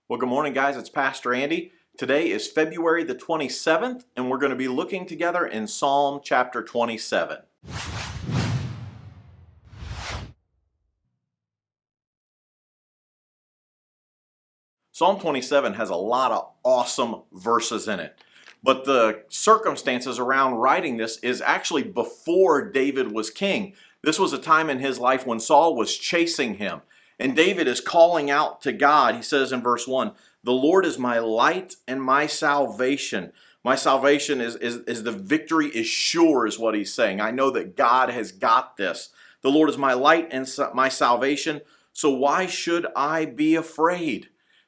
Well, good morning, guys. It's Pastor Andy. Today is February the 27th, and we're going to be looking together in Psalm chapter 27. Psalm 27 has a lot of awesome verses in it, but the circumstances around writing this is actually before David was king. This was a time in his life when Saul was chasing him, and David is calling out to God. He says in verse 1, "The Lord is my light and my salvation." My salvation is the victory is sure, is what he's saying. I know that God has got this. The Lord is my light and my salvation, so why should I be afraid?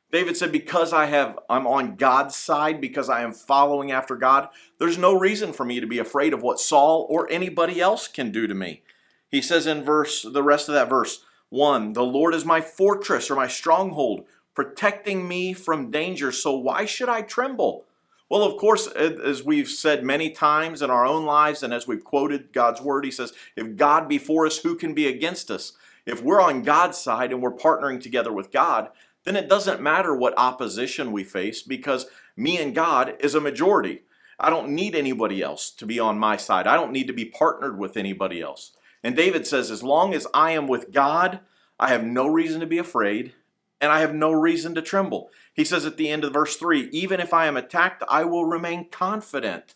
David said, because I'm on God's side, because I am following after God, there's no reason for me to be afraid of what Saul or anybody else can do to me. He says in the rest of that verse 1, "The Lord is my fortress," or my stronghold, protecting me from danger, so why should I tremble? Well, of course, as we've said many times in our own lives, and as we've quoted God's word, he says, if God be for us, who can be against us? If we're on God's side and we're partnering together with God, then it doesn't matter what opposition we face, because me and God is a majority. I don't need anybody else to be on my side. I don't need to be partnered with anybody else. And David says, as long as I am with God, I have no reason to be afraid, and I have no reason to tremble. He says at the end of verse 3, even if I am attacked, I will remain confident.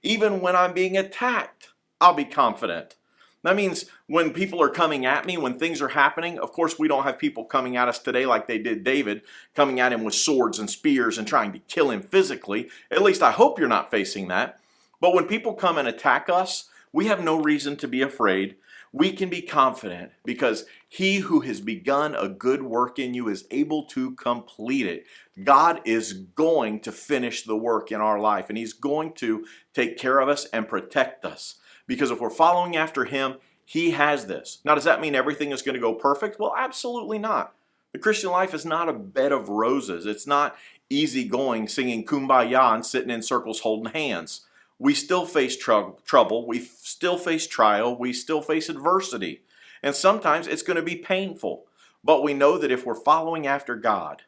Even when I'm being attacked, I'll be confident. That means when people are coming at me, when things are happening, of course we don't have people coming at us today like they did David, coming at him with swords and spears and trying to kill him physically. At least I hope you're not facing that. But when people come and attack us, we have no reason to be afraid. We can be confident because he who has begun a good work in you is able to complete it. God is going to finish the work in our life, and he's going to take care of us and protect us. Because if we're following after him, he has this. Now, does that mean everything is going to go perfect? Well, absolutely not. The Christian life is not a bed of roses. It's not easy going, singing Kumbaya and sitting in circles holding hands. We still face trouble. We still face trial. We still face adversity. And sometimes it's going to be painful. But we know that if we're following after God,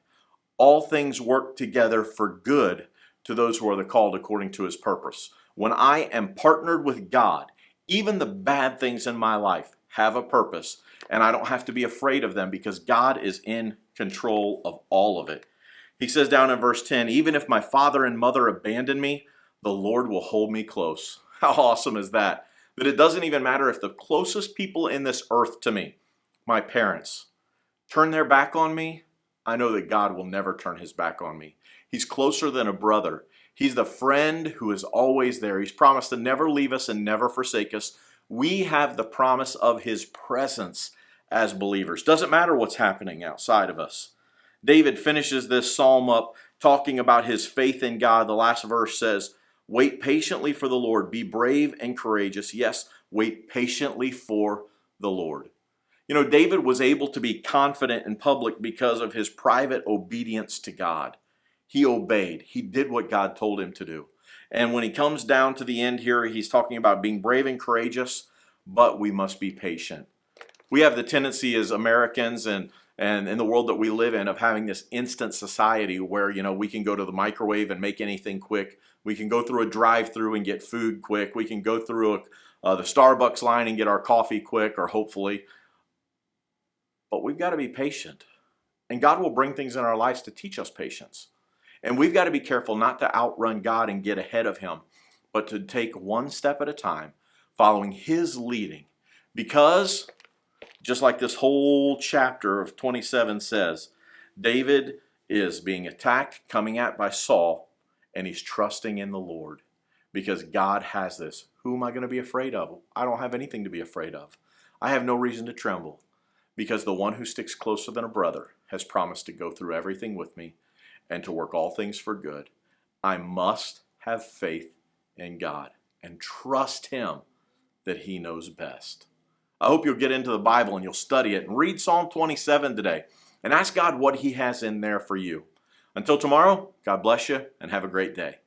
all things work together for good to those who are the called according to his purpose. When I am partnered with God, even the bad things in my life have a purpose, and I don't have to be afraid of them because God is in control of all of it. He says down in verse 10, even if my father and mother abandon me, the Lord will hold me close. How awesome is that? That it doesn't even matter if the closest people in this earth to me, my parents, turn their back on me, I know that God will never turn his back on me. He's closer than a brother. He's the friend who is always there. He's promised to never leave us and never forsake us. We have the promise of his presence as believers. Doesn't matter what's happening outside of us. David finishes this psalm up talking about his faith in God. The last verse says, wait patiently for the Lord. Be brave and courageous. Yes, wait patiently for the Lord. You know, David was able to be confident in public because of his private obedience to God. He obeyed. He did what God told him to do. And when he comes down to the end here, he's talking about being brave and courageous, but we must be patient. We have the tendency as Americans and in the world that we live in of having this instant society where, you know, we can go to the microwave and make anything quick. We can go through a drive-through and get food quick. We can go through the Starbucks line and get our coffee quick, or hopefully. But we've got to be patient. And God will bring things in our lives to teach us patience. And we've got to be careful not to outrun God and get ahead of him, but to take one step at a time, following his leading. Because, just like this whole chapter of 27 says, David is being attacked, coming at by Saul, and he's trusting in the Lord. Because God has this. Who am I going to be afraid of? I don't have anything to be afraid of. I have no reason to tremble. Because the one who sticks closer than a brother has promised to go through everything with me and to work all things for good. I must have faith in God and trust him that he knows best. I hope you'll get into the Bible and you'll study it and read Psalm 27 today and ask God what he has in there for you. Until tomorrow, God bless you and have a great day.